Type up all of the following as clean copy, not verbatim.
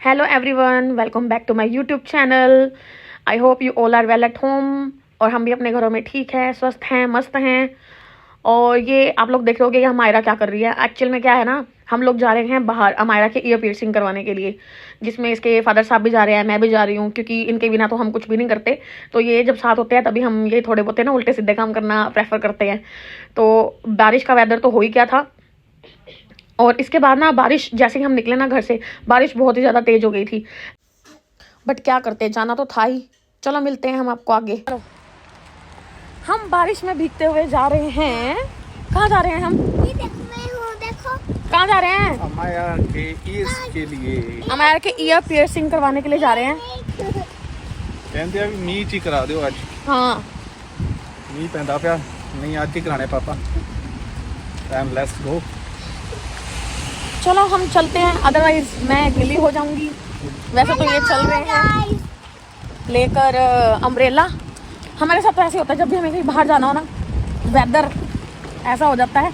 Hello everyone, welcome back to my YouTube channel. I hope you all are well at home. और हम भी अपने घरों में ठीक है, स्वस्थ हैं, मस्त हैं। और ये आप लोग देख रहे होगे कि हमायरा क्या कर रही है। एक्चुअल में क्या है ना, हम लोग जा रहे हैं बाहर अमायरा के ईयर पियर्सिंग करवाने के लिए, जिसमें इसके फादर साहब भी जा रहे हैं, मैं भी जा रही हूँ, क्योंकि इनके बिना तो हम कुछ भी नहीं करते। तो ये जब साथ होते हैं तभी हम ये थोड़े बहुत ना उल्टे सीधे काम करना प्रेफर करते हैं। तो बारिश का वेदर तो हो ही क्या था, और इसके बाद ना बारिश जैसे ही हम निकले ना घर से, बारिश बहुत ही ज़्यादा तेज हो गई थी। बट क्या करते, जाना तो था ही। चलो मिलते हैं हम आपको आगे। हम बारिश में भीगते हुए जा रहे हैं। कहाँ जा रहे हैं हम? ये देखो कहाँ जा रहे हैं? अमायरा के ईयर्स के लिए। अमायरा के ईयर पियर्सिंग करवाने के लिए जा रहे हैं। कहते हैं भी मीच ही करा दो आज। हाँ, मीह पैंदा पिया, नहीं आज ही कराने पापा। Time let's go. चलो हम चलते हैं, अदरवाइज मैं गिली हो जाऊंगी। वैसे तो ये चल रहे हैं लेकर अम्ब्रेला। हमारे साथ तो ऐसे होता है, जब भी हमें कहीं बाहर जाना हो ना, वेदर ऐसा हो जाता है,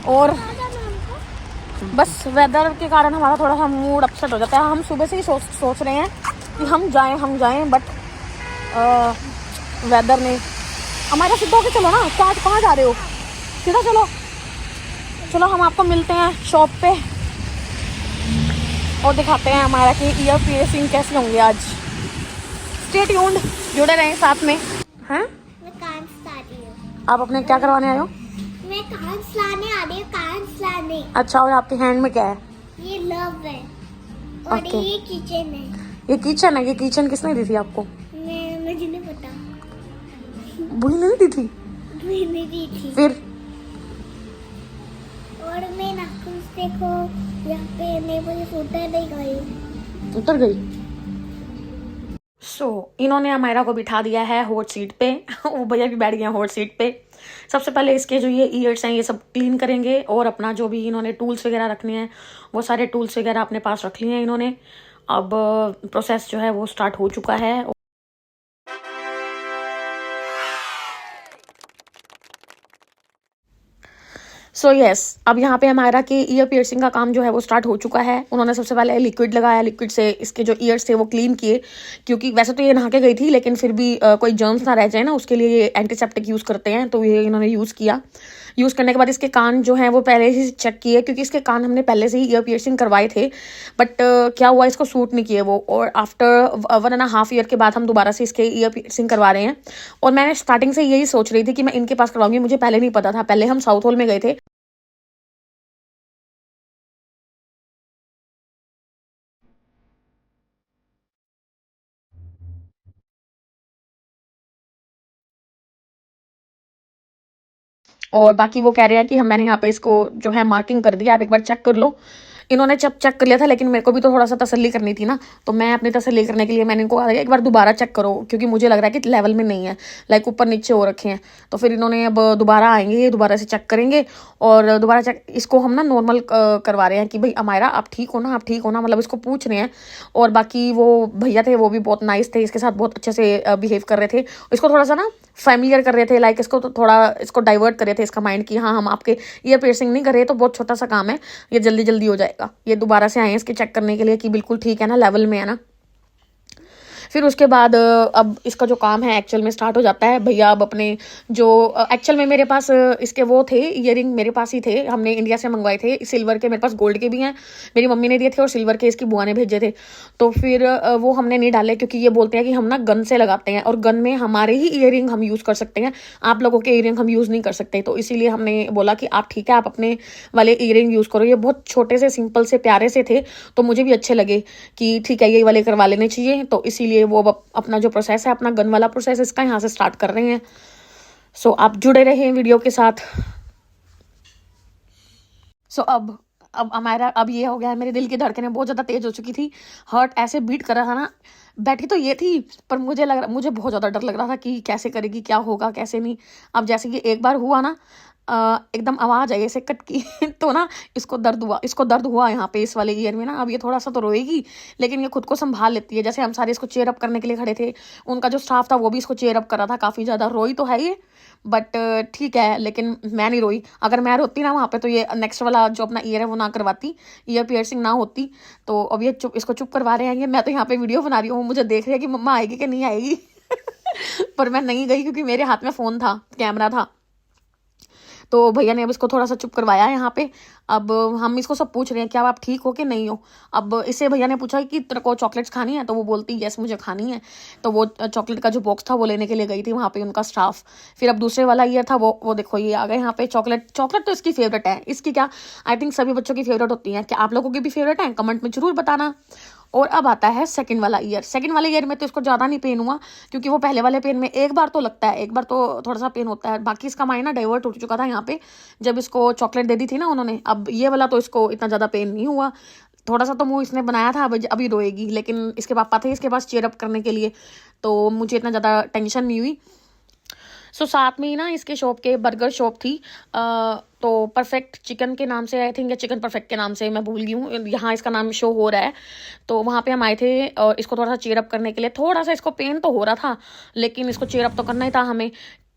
और बस वेदर के कारण हमारा थोड़ा सा मूड अपसेट हो जाता है। हम सुबह से ही सोच रहे हैं कि हम जाएं, बट वेदर ने हमारा सीधा होके चलो ना। कहाँ जा रहे हो? सीधा चलो। चलो हम आपको मिलते हैं शॉप पे और दिखाते हैं हमारा कि ईयर पियर्सिंग कैसे होंगे आज। स्टे ट्यून्ड, जुड़े रहें साथ में। हैं? मैं कांच ला रही हूँ। आप अपने क्या करवाने आए हो? मैं कांच लाने आ रही हूँ, कांच लाने। अच्छा, और आपके हैंड में क्या है? ये लव है और Okay. ये किचन है। ये किचन है। ये किचन किसने दी थी आपको? मुझे नहीं पता, बुढ़ी ने नहीं दी थी? मैंने दी थी। फिर और मैं नाखून देखो, यहाँ पे मैं मुझे उतर नहीं गई। उतर गई। इन्होंने अमायरा को बिठा दिया है हॉट सीट पे। वो भैया भी बैठ गए हैं हॉट सीट पे। सबसे पहले इसके जो ये ईयर्स हैं ये सब क्लीन करेंगे, और अपना जो भी इन्होंने टूल्स वगैरह रखने हैं वो सारे टूल्स वगैरह अपने पास रख लिए हैं इन्होंने। अब प्रोसेस जो है वो स्टार्ट हो चुका है। यस, अब यहाँ पे अमायरा के ईयर पियर्सिंग का काम जो है वो स्टार्ट हो चुका है। उन्होंने सबसे पहले लिक्विड लगाया, लिक्विड से इसके जो ईयर्स थे वो क्लीन किए, क्योंकि वैसे तो ये नहा के गई थी, लेकिन फिर भी कोई जर्म्स ना रह जाए ना, उसके लिए ये एंटीसेप्टिक यूज़ करते हैं। तो ये इन्होंने यूज़ किया। यूज़ करने के बाद इसके कान जो हैं वो पहले ही चेक किए, क्योंकि इसके कान हमने पहले से ही ईयर पियर्सिंग करवाए थे, बट क्या हुआ, इसको सूट नहीं किए वो। और आफ्टर 1.5 ईयर के बाद हम दोबारा से इसके ईयर पियर्सिंग करवा रहे हैं। और मैंने स्टार्टिंग से यही सोच रही थी कि मैं इनके पास करवाऊंगी, मुझे पहले नहीं पता था। पहले हम साउथ हॉल में गए थे। और बाकी वो कह रहे हैं कि मैंने यहाँ पे इसको जो है मार्किंग कर दिया, आप एक बार चेक कर लो। इन्होंने जब चेक कर लिया था, लेकिन मेरे को भी तो थोड़ा सा तसल्ली करनी थी ना, तो मैं अपनी तसल्ली करने के लिए मैंने इनको कहा एक बार दोबारा चेक करो, क्योंकि मुझे लग रहा है कि लेवल में नहीं है, लाइक ऊपर नीचे हो रखे हैं। तो फिर इन्होंने अब दोबारा आएंगे, दोबारा से चेक करेंगे, और दोबारा चेक इसको हम ना नॉर्मल करवा रहे हैं कि भाई अमायरा आप ठीक हो ना, आप ठीक हो ना, मतलब इसको पूछ रहे हैं। और बाकी वो भैया थे वो भी बहुत नाइस थे, इसके साथ बहुत अच्छे से बिहेव कर रहे थे। इसको थोड़ा सा ना फैमिलियर कर रहे थे, लाइक इसको तो थोड़ा इसको डाइवर्ट कर रहे थे इसका माइंड कि हाँ हम आपके ईयर पियर्सिंग नहीं कर रहे, तो बहुत छोटा सा काम है, ये जल्दी जल्दी हो जाएगा। ये दोबारा से आए हैं इसके चेक करने के लिए कि बिल्कुल ठीक है ना, लेवल में है ना। फिर उसके बाद अब इसका जो काम है एक्चुअल में स्टार्ट हो जाता है। भैया अब अपने जो एक्चुअल में मेरे पास इसके वो थे ईयरिंग, मेरे पास ही थे, हमने इंडिया से मंगवाए थे सिल्वर के। मेरे पास गोल्ड के भी हैं, मेरी मम्मी ने दिए थे, और सिल्वर के इसकी बुआ ने भेजे थे। तो फिर वो हमने नहीं डाले, क्योंकि ये बोलते हैं कि हम ना गन से लगाते हैं, और गन में हमारे ही ईयरिंग हम यूज़ कर सकते हैं, आप लोगों के ईयरिंग हम यूज़ नहीं कर सकते। तो इसीलिए हमने बोला कि आप ठीक है, आप अपने वाले ईयरिंग यूज़ करो। ये बहुत छोटे से सिंपल से प्यारे से थे, तो मुझे भी अच्छे लगे कि ठीक है ये वाले करवा लेने चाहिए। तो इसीलिए वो अपना जो प्रोसेस है, अपना गन वाला प्रोसेस इसका यहाँ से स्टार्ट कर रहे हैं। आप जुड़े रहे वीडियो के साथ। अब हमारा अब ये हो गया है, मेरे दिल की धड़कनें बहुत ज़्यादा तेज हो चुकी थी, हार्ट ऐसे बीट कर रहा था ना। बैठी तो ये थी, पर मुझे बहुत ज़्यादा डर लग रहा था कि कैसे करेगी, क्या होगा कैसे नहीं। अब जैसे कि एक बार हुआ ना, एकदम आवाज़ आई ऐसे कट की तो ना इसको दर्द हुआ यहाँ पे इस वाले ईयर में ना। अब ये थोड़ा सा तो रोएगी, लेकिन ये खुद को संभाल लेती है। जैसे हम सारे इसको चेयर अप करने के लिए खड़े थे, उनका जो स्टाफ था वो भी इसको चेयर अप कर रहा था। काफ़ी ज़्यादा रोई तो है ये, बट ठीक है, लेकिन मैं नहीं रोई। अगर मैं रोती ना वहाँ पे तो ये नेक्स्ट वाला जो अपना ईयर है वो ना करवाती, ईयर पियर्सिंग ना होती। तो अब ये इसको चुप करवा रहे हैं ये। मैं तो यहाँ पे वीडियो बना रही हूँ, मुझे देख रही है कि मम्मा आएगी कि नहीं आएगी पर मैं नहीं गई क्योंकि मेरे हाथ में फ़ोन था, कैमरा था। तो भैया ने अब इसको थोड़ा सा चुप करवाया यहाँ पे। अब हम इसको सब पूछ रहे हैं कि अब आप ठीक हो कि नहीं हो। अब इससे भैया ने पूछा कि तेरे को चॉकलेट्स खानी है, तो वो बोलती यस मुझे खानी है। तो वो चॉकलेट का जो बॉक्स था वो लेने के लिए गई थी वहाँ पे उनका स्टाफ। फिर अब दूसरे वाला ईयर था, वो देखो ये आ गए यहाँ पे। चॉकलेट तो इसकी फेवरेट है। इसकी क्या, आई थिंक सभी बच्चों की फेवरेट होती है। क्या आप लोगों की भी फेवरेट है? कमेंट में जरूर बताना। और अब आता है सेकंड वाला ईयर में तो इसको ज़्यादा नहीं पेन हुआ, क्योंकि वो पहले वाले पेन में एक बार तो लगता है, एक बार तो थोड़ा सा पेन होता है। बाकी इसका माइंड ना डाइवर्ट हो चुका था यहाँ पे जब इसको चॉकलेट दे दी थी ना उन्होंने। अब ये वाला तो इसको इतना ज़्यादा पेन नहीं हुआ। थोड़ा सा तो मुंह इसने बनाया था, अभी रोएगी, लेकिन इसके पापा थे इसके पास चीयर अप करने के लिए, तो मुझे इतना ज़्यादा टेंशन नहीं हुई। सो साथ में ही ना इसके शॉप के बर्गर शॉप थी, तो परफेक्ट चिकन के नाम से, आई थिंक, या चिकन परफेक्ट के नाम से, मैं भूल गई हूँ, यहाँ इसका नाम शो हो रहा है। तो वहाँ पे हम आए थे और इसको थोड़ा सा चीयर अप करने के लिए। थोड़ा सा इसको पेन तो हो रहा था, लेकिन इसको चीयर अप तो करना ही था हमें,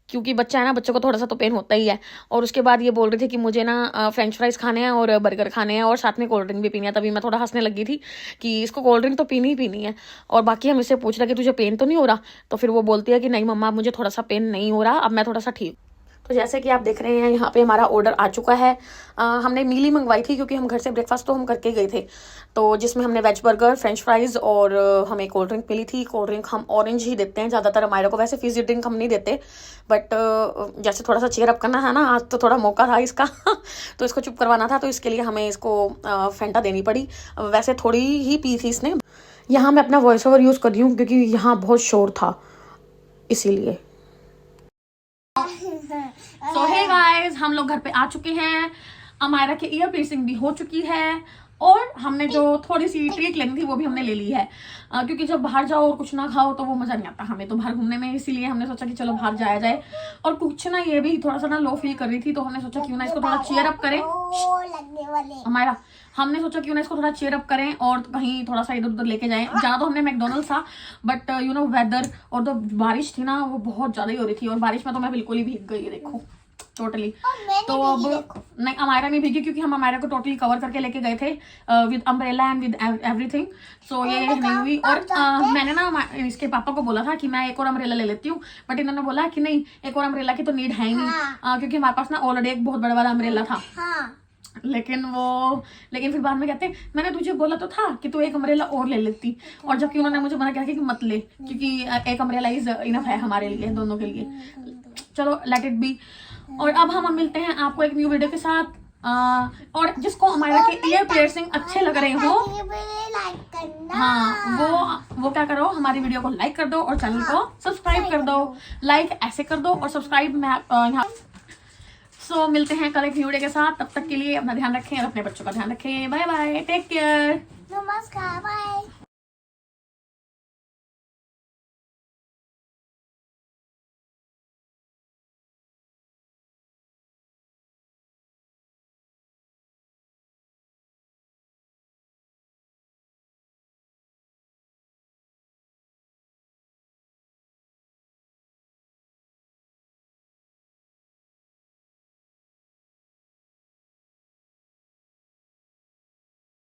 क्योंकि बच्चा है ना, बच्चे को थोड़ा सा तो पेन होता ही है। और उसके बाद ये बोल रही थी कि मुझे ना फ्रेंच फ्राइज खाने हैं और बर्गर खाने हैं और साथ में कोल्ड ड्रिंक भी पीनी है। तभी मैं थोड़ा हंसने लगी थी कि इसको कोल्ड ड्रिंक तो पीनी ही पीनी है। और बाकी हम इससे पूछ रहे कि तुझे पेन तो नहीं हो रहा, तो फिर वो बोलती है कि नहीं मम्मा मुझे थोड़ा सा पेन नहीं हो रहा, अब मैं थोड़ा सा ठीक। तो जैसे कि आप देख रहे हैं यहाँ पे हमारा ऑर्डर आ चुका है। हमने मील ही मंगवाई थी क्योंकि हम घर से ब्रेकफास्ट तो हम करके गए थे, तो जिसमें हमने वेज बर्गर, फ्रेंच फ्राइज और हमें कोल्ड ड्रिंक मिली थी। कोल्ड ड्रिंक हम ऑरेंज ही देते हैं ज़्यादातर हमारे को, वैसे फिजी ड्रिंक हम नहीं देते, बट जैसे थोड़ा सा चेयर अप करना है ना, आज तो थोड़ा मौका था इसका तो इसको चुप करवाना था, तो इसके लिए हमें इसको फेंटा देनी पड़ी। वैसे थोड़ी ही पी थी इसने। यहाँ मैं अपना वॉइस ओवर यूज़ कर रही हूँ क्योंकि यहाँ बहुत शोर था, इसीलिए। सो हे गाइस, हम लोग घर पे आ चुके हैं। अमायरा की ईयर पियर्सिंग भी हो चुकी है और हमने जो थोड़ी सी ट्रीट लेनी थी वो भी हमने ले ली है, क्योंकि जब बाहर जाओ और कुछ ना खाओ तो वो मज़ा नहीं आता हमें तो बाहर घूमने में। इसीलिए हमने सोचा कि चलो बाहर जाया जाए। और कुछ ना, ये भी थोड़ा सा ना लो फील कर रही थी, तो हमने सोचा क्यों ना इसको थोड़ा चीयर अप करें। हमारा हमने सोचा क्यों ना इसको थोड़ा चीयर अप करें और कहीं थोड़ा सा इधर उधर लेके जाएं। जाना तो हमने मैकडोनल्ड्स था, बट यू नो वेदर और तो बारिश थी ना, वो बहुत ज़्यादा ही हो रही थी। और बारिश में तो मैं बिल्कुल ही भीग गई, देखो टोटली। तो अब नहीं, अमायरा नहीं भीगी क्योंकि हम अमायरा को टोटली कवर करके लेके गए थे with umbrella and with everything. So ये नहीं हुई। और मैंने ना इसके पापा को बोला था कि मैं एक और अम्ब्रेला ले लेती हूँ, बट इन्होंने बोला कि नहीं, एक और अम्ब्रेला की तो नीड है ही नहीं, क्योंकि हमारे पास ना ऑलरेडी एक बहुत बड़ा वाला अम्ब्रेला था। लेकिन फिर बाद में कहते मैंने तुझे बोला तो था कि तू एक अम्ब्रेला और ले लेती, और जबकि उन्होंने मुझे मना किया कि मत ले, क्योंकि एक अम्ब्रेला इज इनफ है हमारे लिए, दोनों के लिए। चलो लेट इट बी। और अब हम मिलते हैं आपको एक न्यू वीडियो के साथ। और जिसको अमायरा के ईयर पियर्सिंग अच्छे लग रहे हो, हाँ, वो क्या करो, हमारी वीडियो को लाइक कर दो और चैनल को सब्सक्राइब कर दो। लाइक ऐसे कर दो और सब्सक्राइब में यहाँ। सो मिलते हैं कल एक वीडियो के साथ। तब तक के लिए अपना ध्यान रखें और अपने बच्चों का ध्यान रखें। बाय बाय, टेक केयर, नमस्कार, बाय।